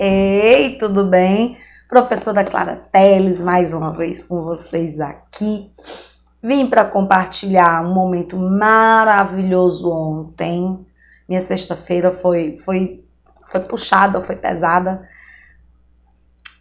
Ei, tudo bem? Professora Clara Teles, mais uma vez com vocês aqui. Vim para compartilhar um momento maravilhoso ontem. Minha sexta-feira foi puxada, foi pesada,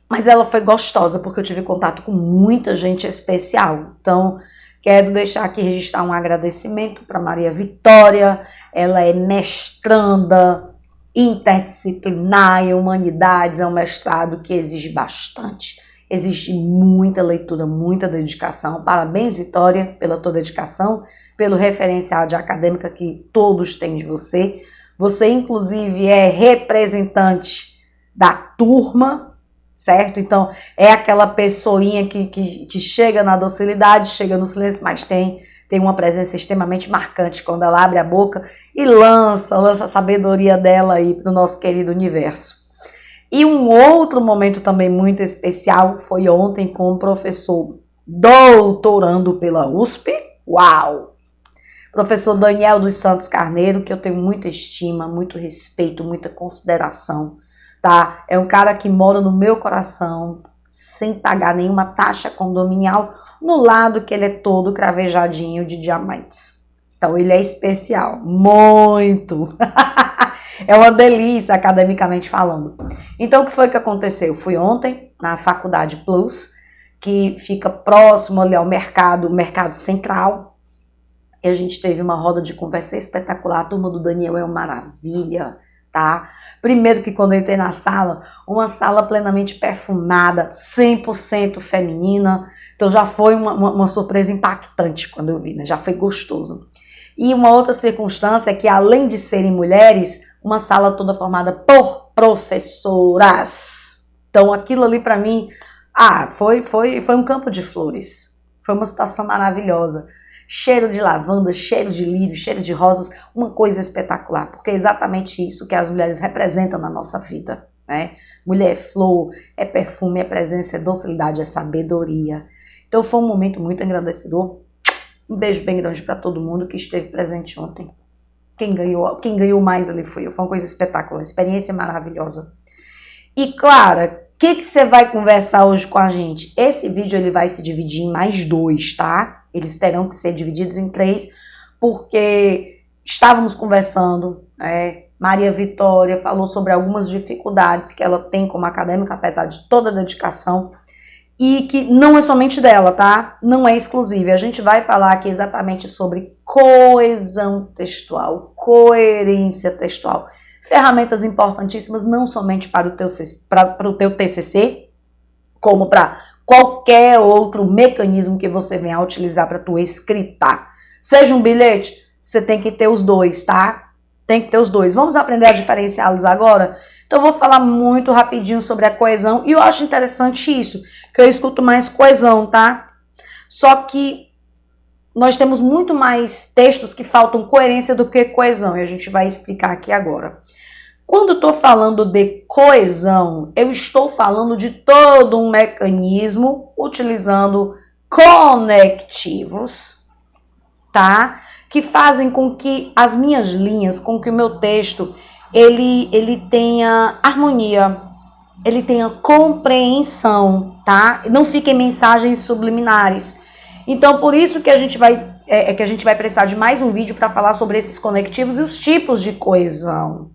mas ela foi gostosa porque eu tive contato com muita gente especial. Então, quero deixar aqui registrar um agradecimento para Maria Vitória. Ela é mestranda interdisciplinar em humanidades, é um mestrado que exige bastante, exige muita leitura, muita dedicação. Parabéns, Vitória, pela tua dedicação, pelo referencial de acadêmica que todos têm de você. Você, inclusive, é representante da turma, certo? Então, é aquela pessoinha que chega na docilidade, chega no silêncio, mas tem uma presença extremamente marcante quando ela abre a boca e lança a sabedoria dela aí para o nosso querido universo. E um outro momento também muito especial foi ontem com o professor doutorando pela USP, uau! Professor Daniel dos Santos Carneiro, que eu tenho muita estima, muito respeito, muita consideração, tá? É um cara que mora no meu coração, sem pagar nenhuma taxa condominial, no lado que ele é todo cravejadinho de diamantes. Então ele é especial, muito. É uma delícia academicamente falando. Então o que foi que aconteceu? Eu fui ontem na Faculdade Plus, que fica próximo ali ao mercado central. E a gente teve uma roda de conversa espetacular. A turma do Daniel é uma maravilha. Tá? Primeiro que quando eu entrei na sala, uma sala plenamente perfumada, 100% feminina, então já foi uma surpresa impactante quando eu vi, né? Já foi gostoso. E uma outra circunstância é que além de serem mulheres, uma sala toda formada por professoras. Então aquilo ali para mim, foi um campo de flores, foi uma situação maravilhosa. Cheiro de lavanda, cheiro de lírio, cheiro de rosas, uma coisa espetacular, porque é exatamente isso que as mulheres representam na nossa vida, né? Mulher é flor, é perfume, é presença, é docilidade, é sabedoria. Então foi um momento muito engrandecedor. Um beijo bem grande para todo mundo que esteve presente ontem. Quem ganhou mais ali foi eu, foi uma coisa espetacular, experiência maravilhosa. E Clara, o que você vai conversar hoje com a gente? Esse vídeo ele vai se dividir em mais 2, tá? Eles terão que ser divididos em 3, porque estávamos conversando, Maria Vitória falou sobre algumas dificuldades que ela tem como acadêmica, apesar de toda a dedicação, e que não é somente dela, tá? Não é exclusiva. A gente vai falar aqui exatamente sobre coesão textual, coerência textual. Ferramentas importantíssimas não somente para o teu TCC, como para qualquer outro mecanismo que você venha a utilizar para tua escrita. Seja um bilhete, você tem que ter os dois, tá? Tem que ter os dois. Vamos aprender a diferenciá-los agora? Então eu vou falar muito rapidinho sobre a coesão e eu acho interessante isso, que eu escuto mais coesão, tá? Só que nós temos muito mais textos que faltam coerência do que coesão e a gente vai explicar aqui agora. Quando estou falando de coesão, eu estou falando de todo um mecanismo utilizando conectivos, tá? Que fazem com que as minhas linhas, com que o meu texto, ele tenha harmonia, ele tenha compreensão, tá? Não fiquem mensagens subliminares. Então, por isso que a gente vai precisar de mais um vídeo para falar sobre esses conectivos e os tipos de coesão.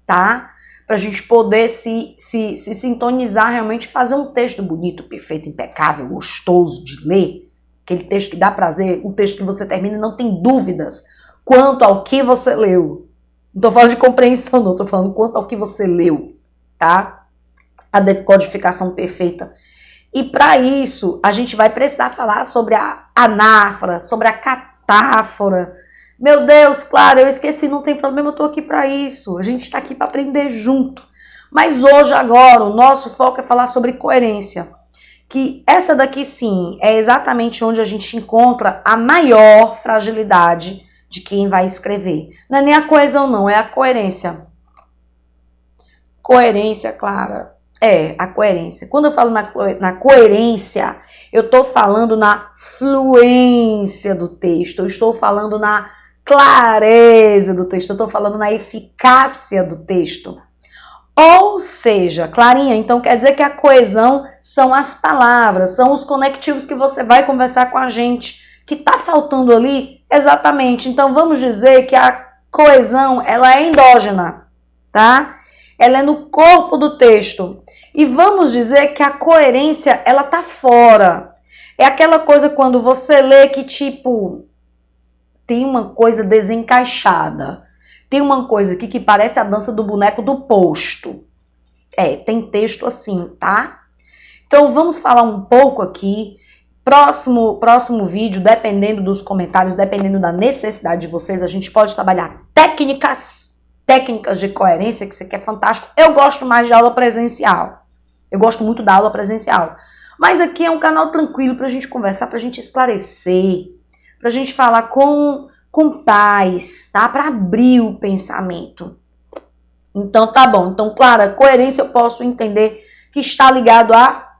Tá? Pra gente poder se sintonizar realmente, fazer um texto bonito, perfeito, impecável, gostoso de ler. Aquele texto que dá prazer, um texto que você termina e não tem dúvidas quanto ao que você leu. Não tô falando de compreensão, não, tô falando quanto ao que você leu, tá? A decodificação perfeita. E para isso, a gente vai precisar falar sobre a anáfora, sobre a catáfora. Meu Deus, claro, eu esqueci, não tem problema, eu tô aqui para isso. A gente está aqui para aprender junto. Mas hoje, agora, o nosso foco é falar sobre coerência. Que essa daqui, sim, é exatamente onde a gente encontra a maior fragilidade de quem vai escrever. Não é nem a coesão, não, é a coerência. Coerência, Clara. A coerência. Quando eu falo na coerência, eu estou falando na fluência do texto, eu estou falando na clareza do texto, eu estou falando na eficácia do texto. Ou seja, Clarinha, então quer dizer que a coesão são as palavras, são os conectivos que você vai conversar com a gente, que tá faltando ali? Exatamente. Então vamos dizer que a coesão, ela é endógena, tá? Ela é no corpo do texto. E vamos dizer que a coerência, ela tá fora. É aquela coisa quando você lê que, tipo, tem uma coisa desencaixada. Tem uma coisa aqui que parece a dança do boneco do posto. Tem texto assim, tá? Então vamos falar um pouco aqui. Próximo vídeo, dependendo dos comentários, dependendo da necessidade de vocês, a gente pode trabalhar técnicas de coerência, que isso aqui é fantástico. Eu gosto mais de aula presencial. Eu gosto muito da aula presencial. Mas aqui é um canal tranquilo pra gente conversar, pra gente esclarecer, pra gente falar com paz, tá? Pra abrir o pensamento. Então tá bom. Então, claro, a coerência eu posso entender que está ligado à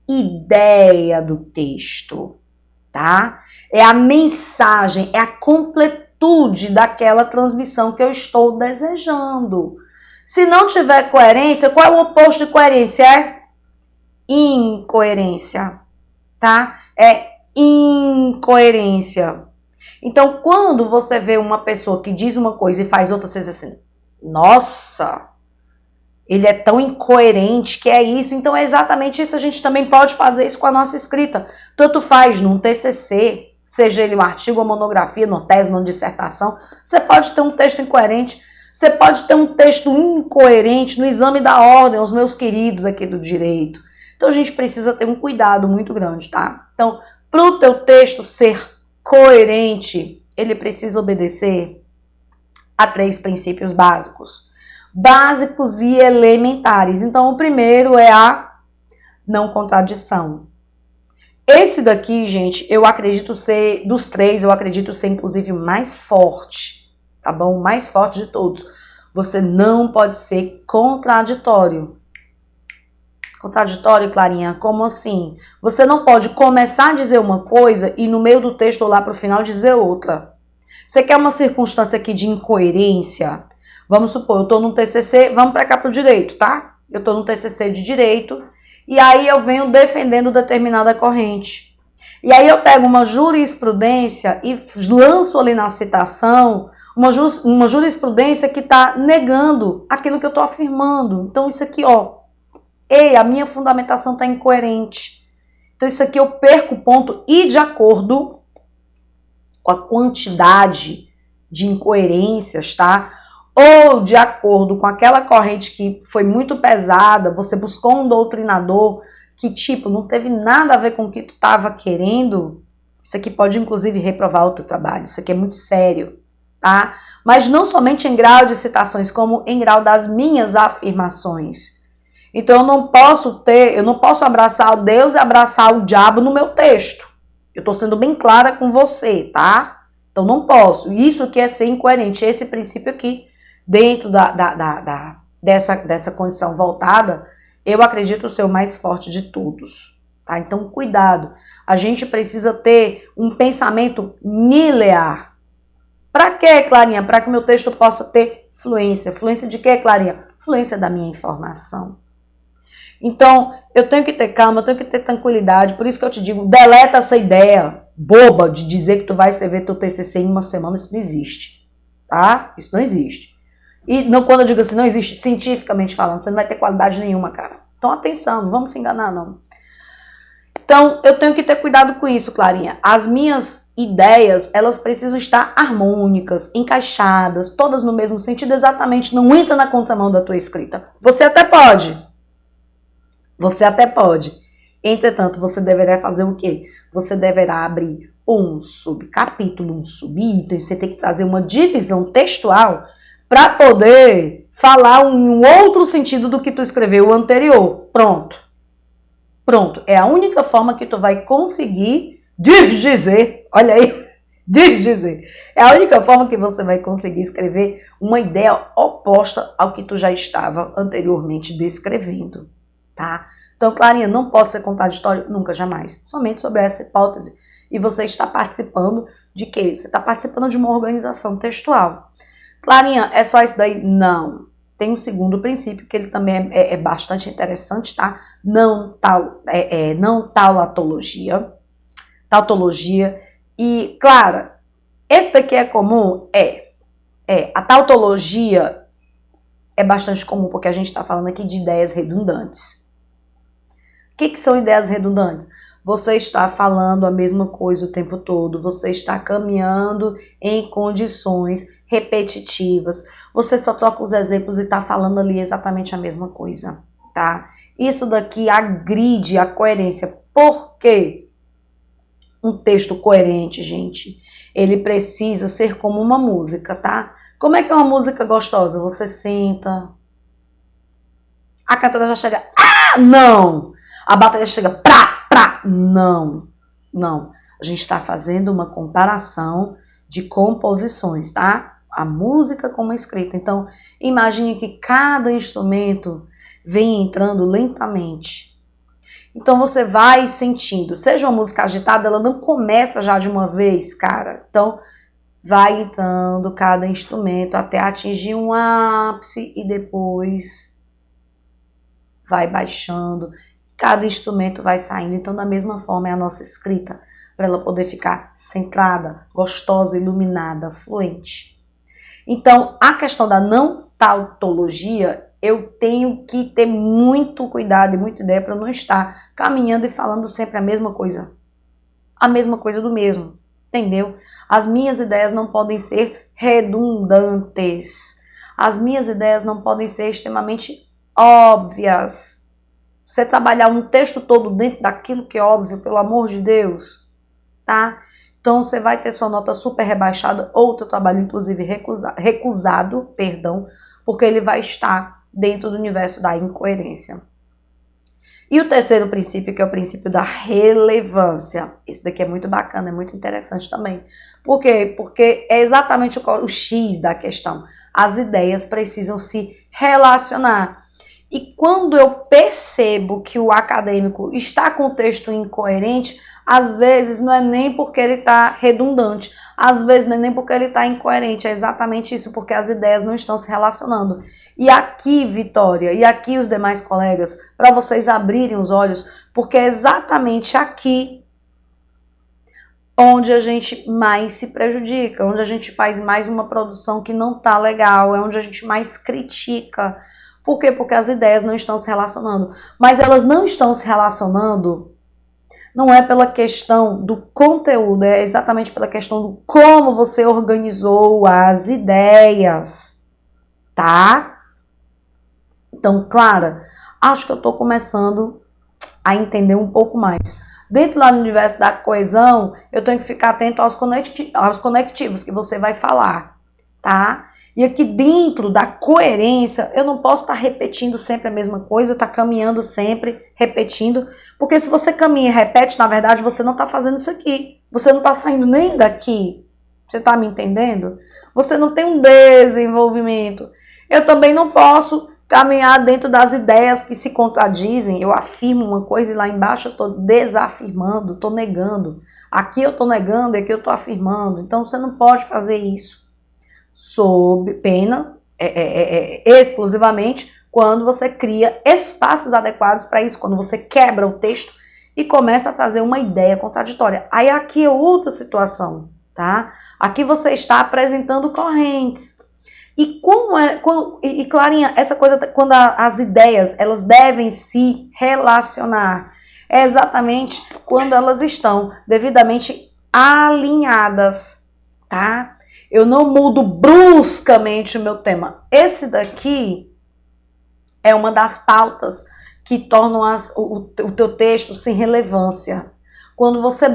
ideia do texto, tá? É a mensagem, é a completude daquela transmissão que eu estou desejando. Se não tiver coerência, qual é o oposto de coerência? É incoerência, tá? É incoerência. Então, quando você vê uma pessoa que diz uma coisa e faz outra, você diz assim, nossa, ele é tão incoerente que é isso. Então é exatamente isso. A gente também pode fazer isso com a nossa escrita. Tanto faz num TCC, seja ele um artigo, uma monografia, uma tese, uma dissertação. Você pode ter um texto incoerente. Você pode ter um texto incoerente no exame da ordem, os meus queridos aqui do direito. Então a gente precisa ter um cuidado muito grande, tá? Então, para o teu texto ser coerente, ele precisa obedecer a 3 princípios básicos e elementares. Então, o primeiro é a não contradição. Esse daqui, gente, eu acredito ser, dos 3, eu acredito ser, inclusive, mais forte, tá bom? O mais forte de todos. Você não pode ser contraditório. Contraditório, Clarinha? Como assim? Você não pode começar a dizer uma coisa e no meio do texto ou lá para o final dizer outra. Você quer uma circunstância aqui de incoerência? Vamos supor, eu estou num TCC, vamos para cá para o direito, tá? Eu estou num TCC de direito e aí eu venho defendendo determinada corrente. E aí eu pego uma jurisprudência e lanço ali na citação uma jurisprudência que está negando aquilo que eu estou afirmando. Então isso aqui, ó, a minha fundamentação está incoerente. Então isso aqui eu perco o ponto e de acordo com a quantidade de incoerências, tá? Ou de acordo com aquela corrente que foi muito pesada, você buscou um doutrinador que, tipo, não teve nada a ver com o que tu estava querendo, isso aqui pode, inclusive, reprovar o teu trabalho. Isso aqui é muito sério, tá? Mas não somente em grau de citações, como em grau das minhas afirmações. Então, eu não posso abraçar o Deus e abraçar o diabo no meu texto. Eu tô sendo bem clara com você, tá? Então, não posso. Isso que é ser incoerente. Esse princípio aqui, dentro dessa condição voltada, eu acredito ser o mais forte de todos, tá? Então, cuidado. A gente precisa ter um pensamento linear. Para quê, Clarinha? Para que o meu texto possa ter fluência. Fluência de quê, Clarinha? Fluência da minha informação. Então, eu tenho que ter calma, eu tenho que ter tranquilidade. Por isso que eu te digo, deleta essa ideia boba de dizer que tu vai escrever teu TCC em uma semana. Isso não existe, tá? Isso não existe. E não, quando eu digo assim, não existe, cientificamente falando, você não vai ter qualidade nenhuma, cara. Então, atenção, não vamos se enganar, não. Então, eu tenho que ter cuidado com isso, Clarinha. As minhas ideias, elas precisam estar harmônicas, encaixadas, todas no mesmo sentido, exatamente. Não entra na contramão da tua escrita. Você até pode. Entretanto, você deverá fazer o quê? Você deverá abrir um subcapítulo, um subitem. Você tem que trazer uma divisão textual para poder falar um outro sentido do que tu escreveu anterior. Pronto. É a única forma que tu vai conseguir dizer. Olha aí, dizer. É a única forma que você vai conseguir escrever uma ideia oposta ao que tu já estava anteriormente descrevendo, tá? Então, Clarinha, não pode ser contraditório nunca, jamais. Somente sobre essa hipótese. E você está participando de quê? Você está participando de uma organização textual. Clarinha, é só isso daí? Não. tem um segundo princípio que ele também é bastante interessante, tá? Não tautologia. Tautologia. E, claro, esse daqui é comum? A tautologia é bastante comum porque a gente está falando aqui de ideias redundantes. O que são ideias redundantes? Você está falando a mesma coisa o tempo todo, você está caminhando em condições repetitivas, você só troca os exemplos e está falando ali exatamente a mesma coisa, tá? Isso daqui agride a coerência. Por quê? Um texto coerente, gente, ele precisa ser como uma música, tá? Como é que é uma música gostosa? Você senta, a cantora já chega, não! A bateria chega, não. A gente está fazendo uma comparação de composições, tá? A música como a escrita. Então, imagine que cada instrumento vem entrando lentamente. Então, você vai sentindo. Seja uma música agitada, ela não começa já de uma vez, cara. Então, vai entrando cada instrumento até atingir um ápice e depois vai baixando. Cada instrumento vai saindo. Então, da mesma forma, é a nossa escrita, para ela poder ficar centrada, gostosa, iluminada, fluente. Então, a questão da não tautologia, eu tenho que ter muito cuidado e muita ideia para não estar caminhando e falando sempre a mesma coisa do mesmo, entendeu? As minhas ideias não podem ser redundantes. As minhas ideias não podem ser extremamente óbvias. Você trabalhar um texto todo dentro daquilo que é óbvio, pelo amor de Deus, tá? Então, você vai ter sua nota super rebaixada ou teu trabalho, inclusive, recusado, porque ele vai estar dentro do universo da incoerência. E o terceiro princípio, que é o princípio da relevância. Esse daqui é muito bacana, é muito interessante também. Por quê? Porque é exatamente o X da questão. As ideias precisam se relacionar. E quando eu percebo que o acadêmico está com o texto incoerente, às vezes não é nem porque ele está redundante, às vezes não é nem porque ele está incoerente, é exatamente isso, porque as ideias não estão se relacionando. E aqui, Vitória, e aqui os demais colegas, para vocês abrirem os olhos, porque é exatamente aqui onde a gente mais se prejudica, onde a gente faz mais uma produção que não está legal, é onde a gente mais critica. Por quê? Porque as ideias não estão se relacionando. Mas elas não estão se relacionando, não é pela questão do conteúdo, é exatamente pela questão do como você organizou as ideias, tá? Então, Clara, acho que eu estou começando a entender um pouco mais. Dentro lá no universo da coesão, eu tenho que ficar atento aos conectivos que você vai falar, tá? E aqui dentro da coerência, eu não posso estar repetindo sempre a mesma coisa, estar caminhando sempre, repetindo. Porque se você caminha e repete, na verdade, você não está fazendo isso aqui. Você não está saindo nem daqui. Você está me entendendo? Você não tem um desenvolvimento. Eu também não posso caminhar dentro das ideias que se contradizem. Eu afirmo uma coisa e lá embaixo eu estou desafirmando, estou negando. Aqui eu estou negando e aqui eu estou afirmando. Então você não pode fazer isso. Sob pena, exclusivamente, quando você cria espaços adequados para isso, quando você quebra o texto e começa a trazer uma ideia contraditória. Aí aqui é outra situação, tá? Aqui você está apresentando correntes. E Clarinha, essa coisa, quando as ideias, elas devem se relacionar, é exatamente quando elas estão devidamente alinhadas, tá? Eu não mudo bruscamente o meu tema. Esse daqui é uma das pautas que tornam o teu texto sem relevância. Quando você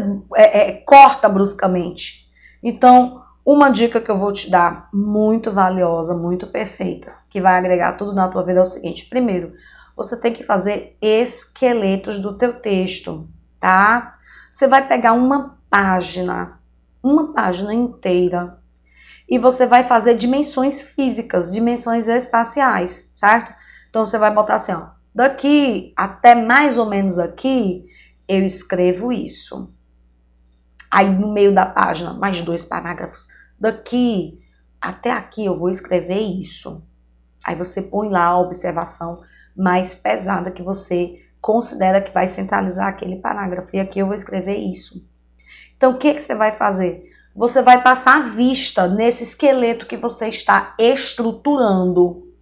corta bruscamente. Então, uma dica que eu vou te dar, muito valiosa, muito perfeita, que vai agregar tudo na tua vida é o seguinte. Primeiro, você tem que fazer esqueletos do teu texto, tá? Você vai pegar uma página inteira, e você vai fazer dimensões físicas, dimensões espaciais, certo? Então, você vai botar assim, ó, daqui até mais ou menos aqui, eu escrevo isso. Aí, no meio da página, mais 2 parágrafos. Daqui até aqui, eu vou escrever isso. Aí você põe lá a observação mais pesada que você considera que vai centralizar aquele parágrafo. E aqui eu vou escrever isso. Então, o que você vai fazer? Você vai passar a vista nesse esqueleto que você está estruturando,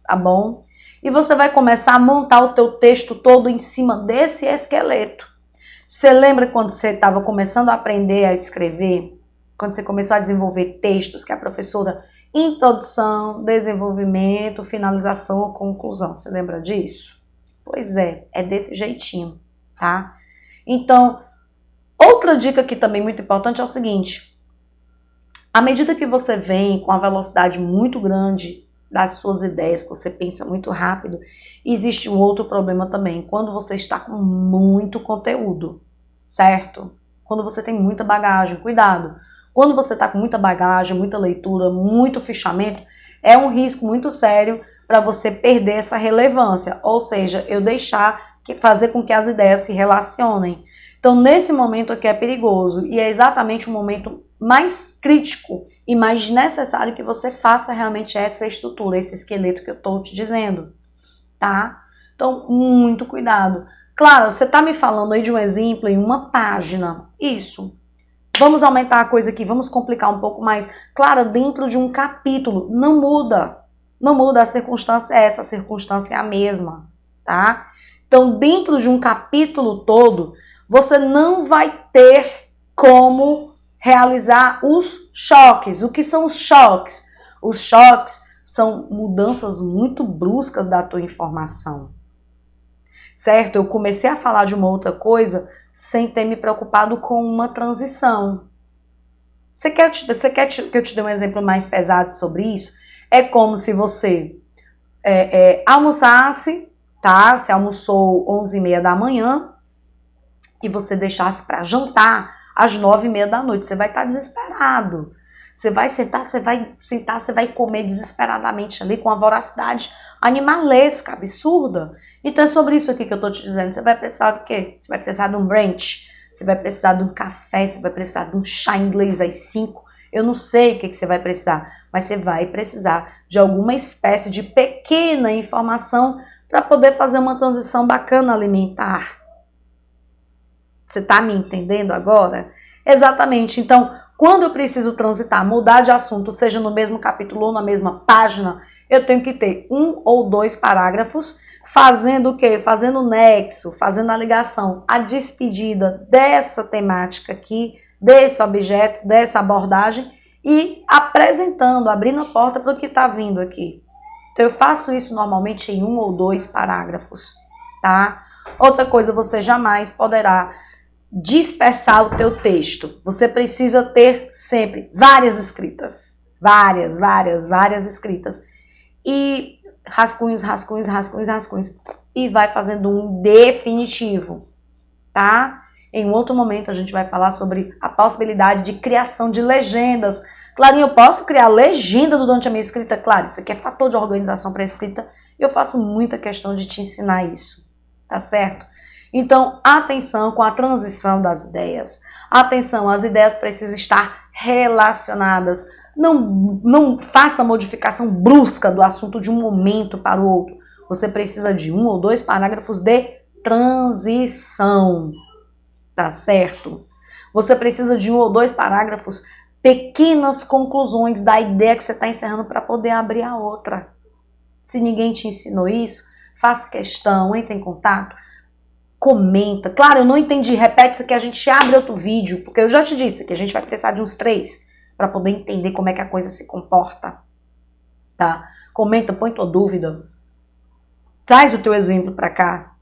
tá bom? E você vai começar a montar o teu texto todo em cima desse esqueleto. Você lembra quando você estava começando a aprender a escrever? Quando você começou a desenvolver textos, que a professora, introdução, desenvolvimento, finalização, conclusão. Você lembra disso? Pois é desse jeitinho, tá? Então, outra dica que também muito importante é o seguinte. À medida que você vem com a velocidade muito grande das suas ideias, que você pensa muito rápido, existe um outro problema também. Quando você está com muito conteúdo, certo? Quando você tem muita bagagem, cuidado. Quando você está com muita bagagem, muita leitura, muito fichamento, é um risco muito sério para você perder essa relevância. Ou seja, eu fazer com que as ideias se relacionem. Então, nesse momento aqui é perigoso e é exatamente o momento mais crítico e mais necessário que você faça realmente essa estrutura, esse esqueleto que eu estou te dizendo, tá? Então, muito cuidado. Claro, você está me falando aí de um exemplo em uma página. Isso. Vamos aumentar a coisa aqui, vamos complicar um pouco mais. Claro, dentro de um capítulo, não muda. Não muda, a circunstância é essa, a circunstância é a mesma, tá? Então, dentro de um capítulo todo, você não vai ter como realizar os choques. O que são os choques? Os choques são mudanças muito bruscas da tua informação. Certo? Eu comecei a falar de uma outra coisa sem ter me preocupado com uma transição. Você quer que eu te dê um exemplo mais pesado sobre isso? É como se você almoçasse, tá? Você almoçou 11h30 da manhã e você deixasse para jantar às 9h30 da noite. Você vai estar desesperado. Você vai sentar, você vai comer desesperadamente ali com uma voracidade animalesca, absurda. Então é sobre isso aqui que eu tô te dizendo. Você vai precisar do quê? Você vai precisar de um brunch, você vai precisar de um café, você vai precisar de um chá inglês às 5. Eu não sei o que você vai precisar, mas você vai precisar de alguma espécie de pequena informação para poder fazer uma transição bacana alimentar. Você tá me entendendo agora? Exatamente. Então, quando eu preciso transitar, mudar de assunto, seja no mesmo capítulo ou na mesma página, eu tenho que ter 1 ou 2 parágrafos fazendo o quê? Fazendo o nexo, fazendo a ligação, a despedida dessa temática aqui, desse objeto, dessa abordagem e apresentando, abrindo a porta para o que está vindo aqui. Então, eu faço isso normalmente em 1 ou 2 parágrafos, tá? Outra coisa, você jamais poderá dispersar o teu texto. Você precisa ter sempre várias escritas. Várias escritas. E rascunhos. E vai fazendo um definitivo, tá? Em um outro momento a gente vai falar sobre a possibilidade de criação de legendas. Clarinha, eu posso criar legenda durante a minha escrita? Claro, isso aqui é fator de organização para a escrita. Eu faço muita questão de te ensinar isso, tá certo? Então, atenção com a transição das ideias. Atenção, as ideias precisam estar relacionadas. Não faça modificação brusca do assunto de um momento para o outro. Você precisa de 1 ou 2 parágrafos de transição, tá certo? Você precisa de 1 ou 2 parágrafos, pequenas conclusões da ideia que você está encerrando para poder abrir a outra. Se ninguém te ensinou isso, faça questão, entre em contato. Comenta. Claro, eu não entendi. Repete isso aqui, a gente abre outro vídeo, porque eu já te disse que a gente vai precisar de uns 3 para poder entender como é que a coisa se comporta, tá? Comenta, põe tua dúvida. Traz o teu exemplo para cá.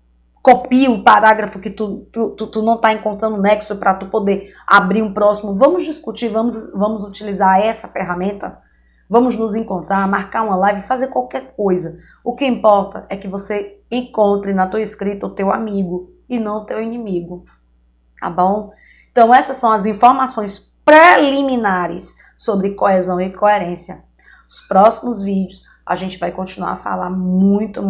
Copia o parágrafo que tu não tá encontrando nexo para tu poder abrir um próximo. Vamos discutir, vamos utilizar essa ferramenta. Vamos nos encontrar, marcar uma live, fazer qualquer coisa. O que importa é que você encontre na tua escrita o teu amigo e não o teu inimigo, tá bom? Então essas são as informações preliminares sobre coesão e coerência. Os próximos vídeos a gente vai continuar a falar muita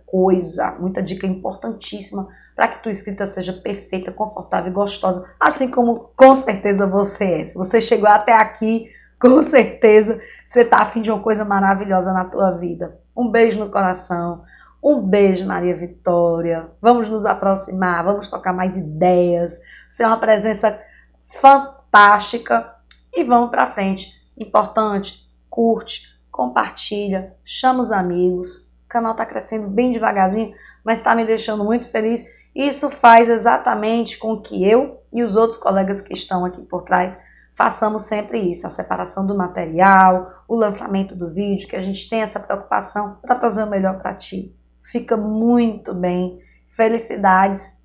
coisa, muita dica importantíssima para que tua escrita seja perfeita, confortável e gostosa, assim como com certeza você é. Se você chegou até aqui, Com certeza você tá afim de uma coisa maravilhosa na tua vida. Um beijo no coração. Um beijo, Maria Vitória. Vamos nos aproximar, vamos trocar mais ideias. Você é uma presença fantástica e vamos para frente. Importante, curte, compartilha, chama os amigos. O canal está crescendo bem devagarzinho, mas está me deixando muito feliz. Isso faz exatamente com que eu e os outros colegas que estão aqui por trás façamos sempre isso, a separação do material, o lançamento do vídeo, que a gente tem essa preocupação para trazer o melhor para ti. Fica muito bem. Felicidades.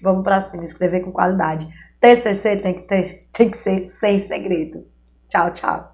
Vamos para cima, escrever com qualidade. TCC tem que ser sem segredo. Tchau, tchau.